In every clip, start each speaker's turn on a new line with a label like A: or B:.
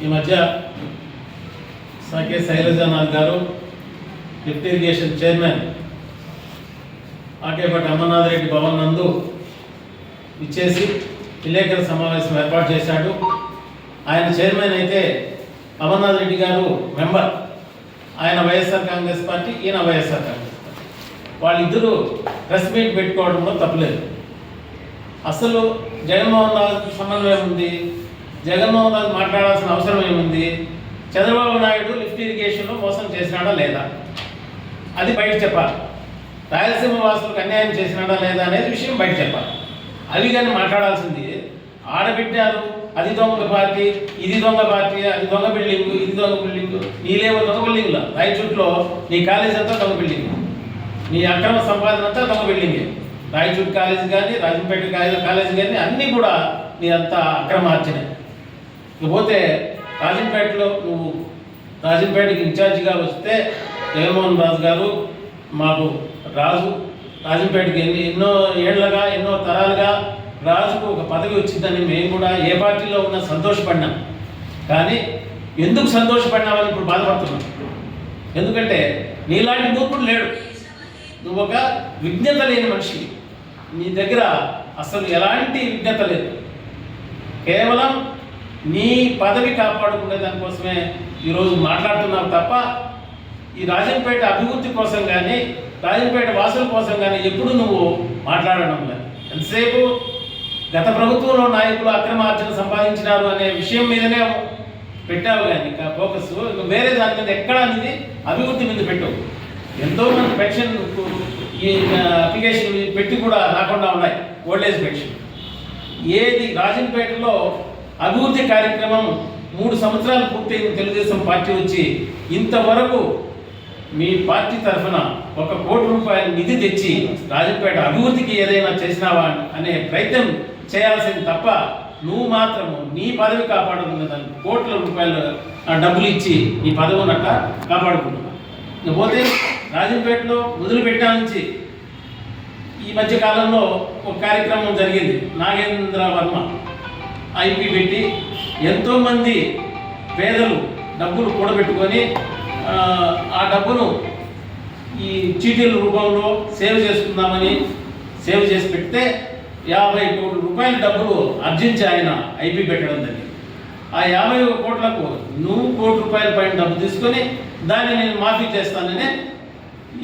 A: ఈ మధ్య సాకే శైలజానాథ్ గారు lift irrigation chairman Akepati Amarnath Reddy Bhavan నందు ఇచ్చేసి విలేకరుల సమావేశం ఏర్పాటు చేశాడు. ఆయన చైర్మన్ అయితే అమర్నాథ్ రెడ్డి గారు మెంబర్. ఆయన వైఎస్ఆర్ కాంగ్రెస్ పార్టీ, ఈయన వైఎస్ఆర్ కాంగ్రెస్ పార్టీ. వాళ్ళిద్దరూ ప్రెస్ మీట్ పెట్టుకోవడంలో తప్పలేదు. అసలు జగన్మోహన్ రాజుకి సంబంధం ఏముంది? జగన్మోహన్ రాజు మాట్లాడాల్సిన అవసరం ఏముంది? చంద్రబాబు నాయుడు లిఫ్ట్ ఇరిగేషన్లో మోసం చేసినాడా లేదా అది బయట చెప్పాలి. రాయలసీమ వాసులకు అన్యాయం చేసినాడా లేదా అనేది విషయం బయట చెప్పాలి. అవి కానీ మాట్లాడాల్సింది ఆడబిడ్డారు, అది దొంగ పార్టీ, ఇది దొంగ పార్టీ, అది దొంగ బిల్డింగ్, ఇది దొంగ బిల్డింగ్. నీలేమో దొంగ బిల్డింగ్లో రాయచూట్లో నీ కాలేజ్ అంతా దొంగ బిల్డింగ్, నీ అక్రమ సంపాదన అంతా దొంగ బిల్డింగే. రాయచూట్ కాలేజ్ కానీ, రాజంపేట కాలేజ్ కానీ అన్నీ కూడా నీ అంతా అక్రమార్జన. ఇకపోతే రాజంపేటలో నువ్వు రాజంపేటకి ఇన్ఛార్జిగా వస్తే జగన్మోహన్ రాజు గారు మాకు రాజు రాజంపేటకి ఎన్నో ఏళ్లుగా ఎన్నో తరాలుగా రాజుకు ఒక పదవి వచ్చిందని మేము కూడా ఏ పార్టీలో ఉన్నా సంతోషపడినాం. కానీ ఎందుకు సంతోషపడినామని ఇప్పుడు బాధపడుతున్నాం. ఎందుకంటే నీలాంటి మూర్ఖుడు లేడు. నువ్వు ఒక విజ్ఞత లేని మనిషి. నీ దగ్గర అసలు ఎలాంటి విజ్ఞత లేదు. కేవలం నీ పదవి కాపాడుకునే దానికోసమే ఈరోజు మాట్లాడుతున్నావు తప్ప ఈ రాజంపేట అభివృద్ధి కోసం కానీ, రాజంపేట వాసుల కోసం కానీ ఎప్పుడు నువ్వు మాట్లాడడం లేదు. ఎంతసేపు గత ప్రభుత్వంలో నాయకులు అక్రమార్జన సంపాదించినారు అనే విషయం మీదనే పెట్టావు. కానీ ఫోకస్ వేరే దాని మీద ఎక్కడా అనేది అభివృద్ధి మీద పెట్టావు. ఎంతోమంది పెన్షన్ ఈ అప్లికేషన్ పెట్టి కూడా రాకుండా ఉన్నాయి, ఓల్డేజ్ పెన్షన్. ఏది రాజంపేటలో అభివృద్ధి కార్యక్రమం 3 సంవత్సరాలు పూర్తయింది తెలుగుదేశం పార్టీ వచ్చి. ఇంతవరకు మీ పార్టీ తరఫున 1 కోటి రూపాయల నిధి తెచ్చి రాజంపేట అభివృద్ధికి ఏదైనా చేసినావా అనే ప్రయత్నం చేయాల్సింది తప్ప నువ్వు మాత్రము నీ పదవి కాపాడుకునే దానికి కోట్ల రూపాయలు డబ్బులు ఇచ్చి నీ పదవి ఉన్నట్ట కాపాడుకుంటున్నావు. పోతే రాజంపేటలో మొదలుపెట్టా నుంచి ఈ మధ్య కాలంలో ఒక కార్యక్రమం జరిగింది. నాగేంద్ర వర్మ ఐపీ పెట్టి ఎంతోమంది పేదలు డబ్బులు కూడబెట్టుకొని ఆ డబ్బును ఈ చీటీల రూపంలో సేవ్ చేసుకుందామని సేవ్ చేసి పెడితే 50 కోట్ల రూపాయల డబ్బులు అర్జించి ఆయన ఐపీ పెట్టడం జరిగింది. ఆ 50 కోట్లకు నువ్వు 1 కోటి రూపాయల పైన డబ్బు తీసుకొని దాన్ని నేను మాఫీ చేస్తానని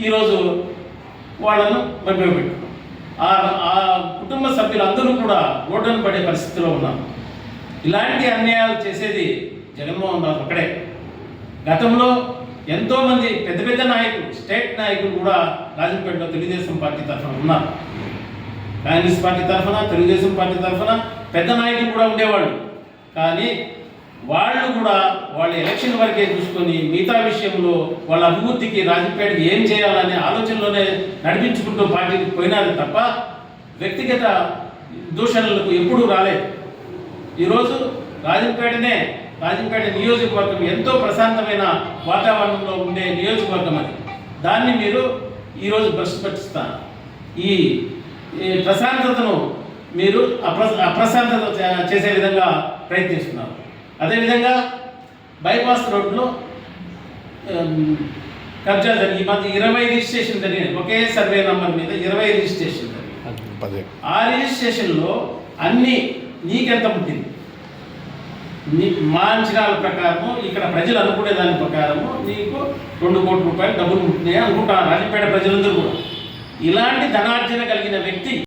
A: ఈరోజు వాళ్ళను మభ్యపెట్టు. ఆ కుటుంబ సభ్యులందరూ కూడా రోడ్డున పడే పరిస్థితిలో ఉన్నారు. ఇలాంటి అన్యాయాలు చేసేది జగన్మోహన్ రాజు ఒక్కడే. గతంలో ఎంతోమంది పెద్ద పెద్ద నాయకులు, స్టేట్ నాయకులు కూడా రాజంపేటలో తెలుగుదేశం పార్టీ తరఫున ఉన్నారు. కాంగ్రెస్ పార్టీ తరఫున, తెలుగుదేశం పార్టీ తరఫున పెద్ద నాయకులు కూడా ఉండేవాళ్ళు. కానీ వాళ్ళు కూడా వాళ్ళ ఎలక్షన్ వరకే చూసుకొని మిగతా విషయంలో వాళ్ళ అభివృద్ధికి రాజంపేటకి ఏం చేయాలనే ఆలోచనలోనే నడిపించుకుంటూ పార్టీకి పోయినారు తప్ప వ్యక్తిగత దూషణలకు ఎప్పుడూ రాలేదు. ఈరోజు రాజంపేట నియోజకవర్గం ఎంతో ప్రశాంతమైన వాతావరణంలో ఉండే నియోజకవర్గం అది. దాన్ని మీరు ఈరోజు భ్రష్టుపట్టిస్తారు. ఈ ప్రశాంతతను మీరు అప్రశాంతత చేసే విధంగా ప్రయత్నిస్తున్నారు. అదేవిధంగా బైపాస్ రోడ్లో కబ్జా జరిగి ఈ మధ్య 20 రిజిస్ట్రేషన్ జరిగినాయి. ఒకే సర్వే నంబర్ మీద 20 రిజిస్ట్రేషన్ జరిగింది. ఆ రిజిస్ట్రేషన్లో అన్నీ నీకెంత పుట్టింది? మా అంచనాల ప్రకారము, ఇక్కడ ప్రజలు అనుకునే దాని ప్రకారము నీకు 2 కోట్ల రూపాయలు డబ్బులు పుట్టినాయి అనుకుంటాను రాజంపేట ప్రజలందరూ కూడా. ఇలాంటి ధనార్జన కలిగిన వ్యక్తి